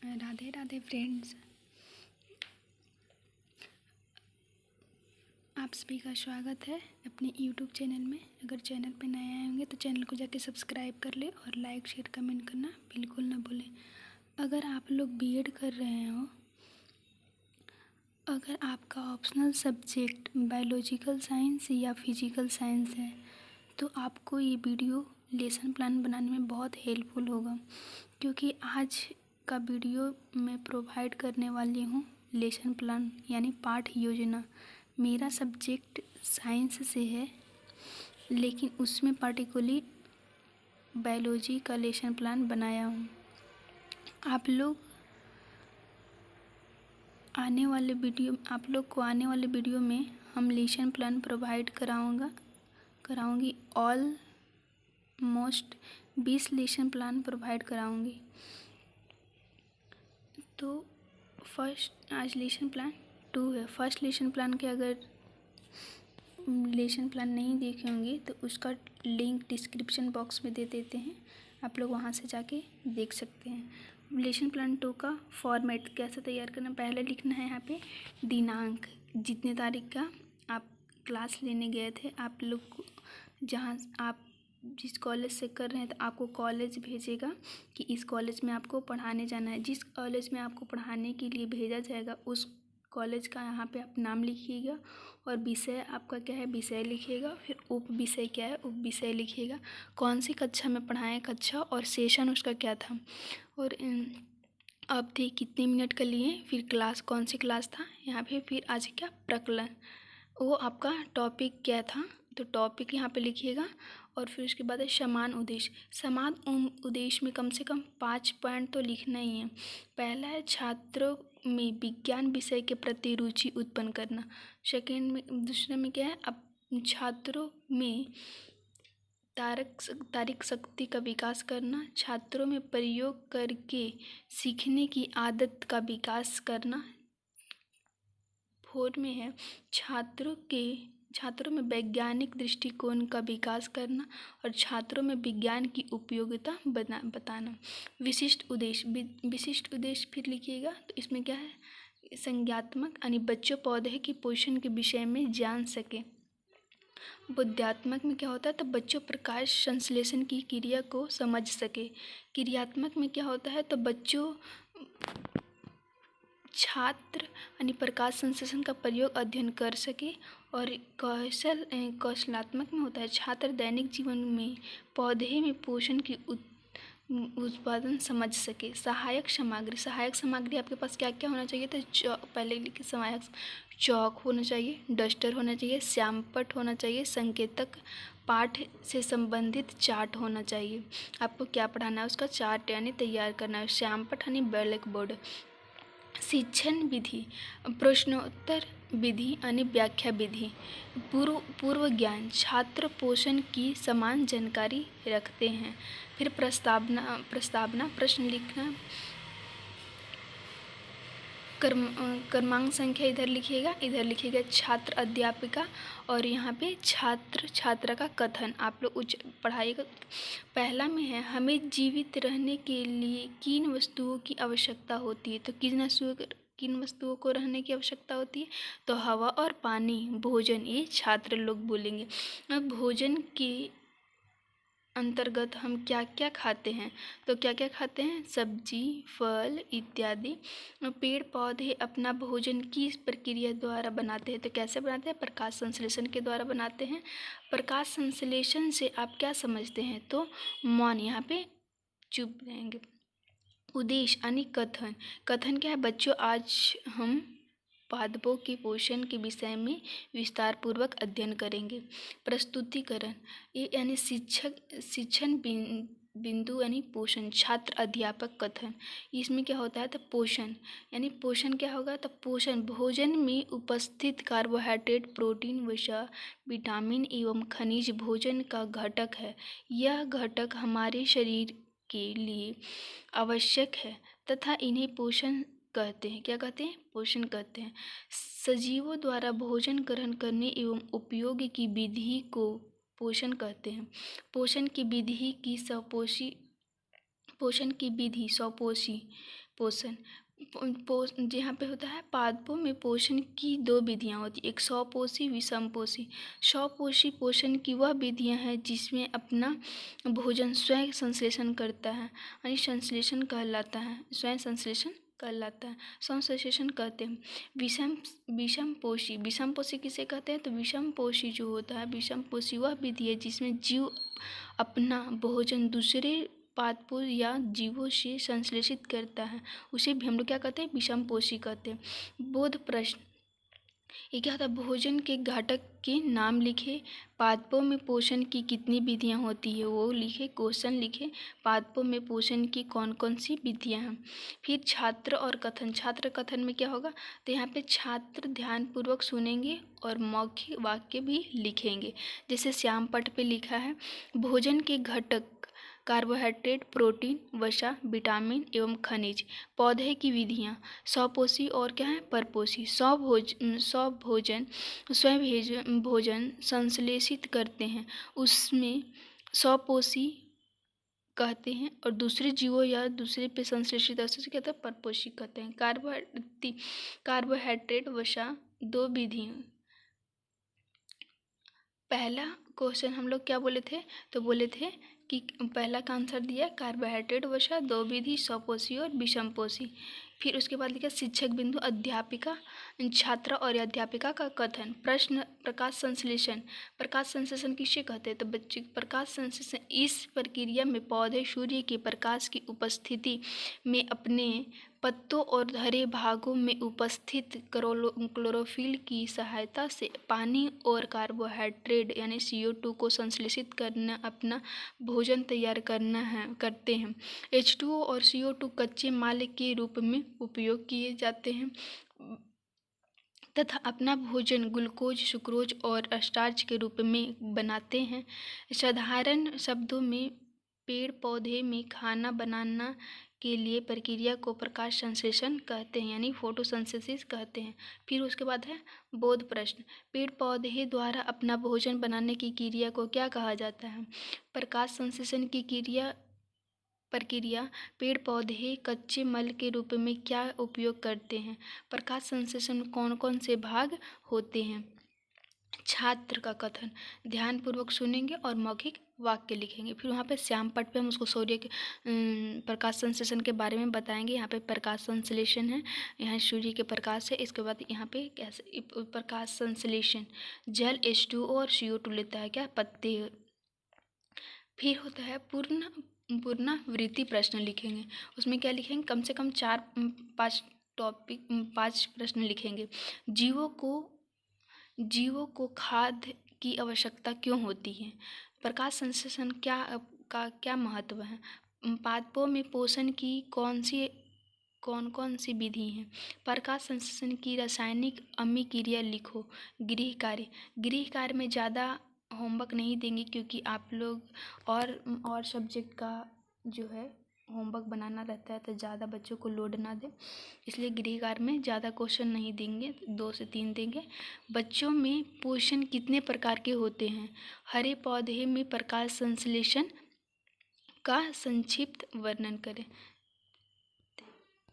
Radhe Radhe friends. आप सभी का स्वागत है अपने यूट्यूब चैनल में। अगर चैनल पे नए आए होंगे तो चैनल को जाके सब्सक्राइब कर ले और लाइक शेयर कमेंट करना बिल्कुल ना भूलें। अगर आप लोग बीएड कर रहे हो, अगर आपका ऑप्शनल सब्जेक्ट बायोलॉजिकल साइंस या फिजिकल साइंस है तो आपको ये वीडियो लेसन प्लान बनाने में बहुत हेल्पफुल होगा, क्योंकि आज का वीडियो मैं प्रोवाइड करने वाली हूँ लेसन प्लान यानी पाठ योजना। मेरा सब्जेक्ट साइंस से है, लेकिन उसमें पार्टिकुलरली बायोलॉजी का लेसन प्लान बनाया हूँ। आप लोग को आने वाले वीडियो में हम लेसन प्लान प्रोवाइड कराऊंगी ऑलमोस्ट 20 लेसन प्लान प्रोवाइड कराऊंगी। तो फर्स्ट आज लेसन प्लान 2 है। फर्स्ट लेसन प्लान के अगर लेसन प्लान नहीं देखे होंगे तो उसका लिंक डिस्क्रिप्शन बॉक्स में दे देते हैं, आप लोग वहां से जाके देख सकते हैं। लेसन प्लान 2 का फॉर्मेट कैसे तैयार करना, पहले लिखना है यहाँ पे दिनांक, जितने तारीख का आप क्लास लेने गए थे। आप लोग जहाँ आप जिस कॉलेज से कर रहे हैं तो आपको कॉलेज भेजेगा कि इस कॉलेज में आपको पढ़ाने जाना है। जिस कॉलेज में आपको पढ़ाने के लिए भेजा जाएगा उस कॉलेज का यहाँ पे आप नाम लिखिएगा और विषय आपका क्या है विषय लिखिएगा। फिर उप विषय क्या है उप विषय लिखिएगा। कौन सी कक्षा में पढ़ाएं कक्षा और सेशन उसका क्या था, और अवधि कितने मिनट का लिए, फिर क्लास कौन सी क्लास था यहाँ पे, फिर आज क्या प्रकलन, वो आपका टॉपिक क्या था तो टॉपिक यहाँ पे लिखिएगा। और फिर उसके बाद है समान उद्देश्य। समान उद्देश्य में कम से कम 5 पॉइंट तो लिखना ही है। पहला है छात्रों में विज्ञान विषय के प्रति रुचि उत्पन्न करना। सेकेंड में, दूसरे में क्या है, अब छात्रों में तार्किक शक्ति का विकास करना, छात्रों में प्रयोग करके सीखने की आदत का विकास करना। 4 में है छात्रों में वैज्ञानिक दृष्टिकोण का विकास करना और छात्रों में विज्ञान की उपयोगिता बताना। विशिष्ट उद्देश्य फिर लिखिएगा। तो इसमें क्या है संज्ञात्मक, यानी बच्चों पौधे के पोषण के विषय में जान सके। बोधात्मक में क्या होता है तो बच्चों प्रकाश संश्लेषण की क्रिया को समझ सके। क्रियात्मक में क्या होता है तो बच्चों छात्र यानी प्रकाश संश्लेषण का प्रयोग अध्ययन कर सके। और कौशलात्मक में होता है छात्र दैनिक जीवन में पौधे में पोषण की उत्पादन समझ सके। सहायक सामग्री आपके पास क्या क्या होना चाहिए तो पहले लिखे सहायक चौक होना चाहिए, डस्टर होना चाहिए, श्यामपट्ट होना चाहिए, संकेतक, पाठ से संबंधित चार्ट होना चाहिए। आपको क्या पढ़ाना है उसका चार्ट यानी तैयार करना है। श्यामपट्ट यानी ब्लैक बोर्ड। शिक्षण विधि, प्रश्नोत्तर विधि यानी व्याख्या विधि। पूर्व ज्ञान, छात्र पोषण की समान जानकारी रखते हैं। फिर प्रस्तावना प्रश्न लिखना। क्रमांक संख्या इधर लिखिएगा छात्र अध्यापिका, और यहाँ पे छात्र छात्रा का कथन आप लोग पढ़ाइएगा। पहला में है हमें जीवित रहने के लिए किन वस्तुओं की आवश्यकता होती है तो किन वस्तुओं को रहने की आवश्यकता होती है तो हवा और पानी, भोजन, ये छात्र लोग बोलेंगे। अब भोजन के अंतर्गत हम क्या क्या खाते हैं तो क्या क्या खाते हैं सब्जी, फल इत्यादि। पेड़ पौधे अपना भोजन किस प्रक्रिया द्वारा बनाते हैं तो कैसे बनाते हैं प्रकाश संश्लेषण के द्वारा बनाते हैं। प्रकाश संश्लेषण से आप क्या समझते हैं तो मौन, यहाँ पे चुप रहेंगे। उद्देश्य यानी कथन क्या है बच्चों, आज हम पादपों के पोषण के विषय में विस्तार पूर्वक अध्ययन करेंगे। प्रस्तुतिकरण, ये यानी शिक्षण बिंदु यानी पोषण, छात्र अध्यापक कथन। इसमें क्या होता है तो पोषण यानी पोषण क्या होगा तो पोषण भोजन में उपस्थित कार्बोहाइड्रेट, प्रोटीन, वसा, विटामिन एवं खनिज भोजन का घटक है। यह घटक हमारे शरीर के लिए आवश्यक है तथा इन्हें पोषण कहते हैं। क्या कहते हैं पोषण कहते हैं। सजीवों द्वारा भोजन ग्रहण करने एवं उपयोग की विधि को पोषण कहते हैं। पोषण की विधि सपोषी पोषण यहाँ पे होता है पादपों में पोषण की दो विधियाँ होती, एक स्वपोषी विषमपोषी। स्वपोषी पोषण की वह विधियाँ हैं जिसमें अपना भोजन स्वयं संश्लेषण करता है, यानी संश्लेषण कहलाता है, स्वयं संश्लेषण कहलाता है, संश्लेषण कहते हैं। विषमपोषी विषमपोषी किसे कहते हैं? तो विषमपोषी जो होता है, विषमपोषी वह विधि है जिसमें जीव अपना भोजन दूसरे पादपों या जीवों से संश्लेषित करता है, उसे भी हम लोग क्या कहते हैं? विषमपोषी कहते हैं। बोध प्रश्न, ये क्या होता है? भोजन के घटक के नाम लिखे, पादपों में पोषण की कितनी विधियां होती है वो लिखे, क्वेश्चन लिखे, पादपों में पोषण की कौन कौन सी विधियां हैं। फिर छात्र और कथन, छात्र कथन में क्या होगा? तो यहाँ पे छात्र ध्यानपूर्वक सुनेंगे और मौखिक वाक्य भी लिखेंगे। जैसे श्याम पट पे लिखा है, भोजन के घटक कार्बोहाइड्रेट, प्रोटीन, वसा, विटामिन एवं खनिज। पौधे की विधियाँ, स्वपोषी और क्या है? परपोषी। स्वभोजन स्वयं भोजन संश्लेषित करते हैं, उसमें स्वपोषी कहते हैं, और दूसरे जीवों या दूसरे पे संश्लेषित अवशेष कहते हैं परपोषी कहते हैं। कार्बोहाइड्रेट, वसा, दो विधियाँ। पहला क्वेश्चन हम लोग क्या बोले थे? तो बोले थे कि पहला का आंसर दिया कार्बोहाइड्रेट वसा, दो विधि, स्वपोषी और विषमपोषी। फिर उसके बाद लिखा शिक्षक बिंदु, अध्यापिका, छात्र और अध्यापिका का कथन। प्रश्न, प्रकाश संश्लेषण। प्रकाश संश्लेषण किसे कहते हैं? तो बच्चे, प्रकाश संश्लेषण इस प्रक्रिया में पौधे सूर्य के प्रकाश की उपस्थिति में अपने पत्तों और हरे भागों में उपस्थित क्लोरोफिल की सहायता से पानी और कार्बोहाइड्रेट यानी CO2 को संश्लेषित करना, अपना भोजन तैयार करते हैं। H2O और CO2 कच्चे माल के रूप में उपयोग किए जाते हैं तथा अपना भोजन ग्लूकोज, सुक्रोज और स्टार्च के रूप में बनाते हैं। साधारण शब्दों में पेड़ पौधे में खाना बनाना के लिए प्रक्रिया को प्रकाश संश्लेषण कहते हैं, यानी फोटोसिंथेसिस कहते हैं। फिर उसके बाद है बोध प्रश्न, पेड़ पौधे द्वारा अपना भोजन बनाने की क्रिया को क्या कहा जाता है? प्रकाश संश्लेषण की प्रक्रिया पेड़ पौधे कच्चे मल के रूप में क्या उपयोग करते हैं? प्रकाश संश्लेषण में कौन कौन से भाग होते हैं? छात्र का कथन, ध्यानपूर्वक सुनेंगे और मौखिक वाक्य लिखेंगे। फिर वहाँ पे श्याम पट पे हम उसको सूर्य के प्रकाश संश्लेषण के बारे में बताएंगे। यहाँ पे प्रकाश संश्लेषण है, यहाँ सूर्य के प्रकाश है। इसके बाद यहाँ पे कैसे प्रकाश संश्लेषण, जल H2O और CO2 लेता है क्या? पत्ते। फिर होता है पुनरावृत्ति प्रश्न लिखेंगे। उसमें क्या लिखेंगे? कम से कम 5 प्रश्न लिखेंगे। जीवों को खाद्य की आवश्यकता क्यों होती है? प्रकाश संश्लेषण क्या महत्व है? पादपों में पोषण की कौन कौन सी विधि है? प्रकाश संश्लेषण की रासायनिक अभिक्रिया लिखो। गृह कार्य में ज़्यादा होमवर्क नहीं देंगे क्योंकि आप लोग और सब्जेक्ट का जो है होमवर्क बनाना रहता है, तो ज़्यादा बच्चों को लोड ना दें, इसलिए गृह कार्य में ज़्यादा क्वेश्चन नहीं देंगे, 2 से 3 देंगे। बच्चों में पोषण कितने प्रकार के होते हैं? हरे पौधे में प्रकाश संश्लेषण का संक्षिप्त वर्णन करें।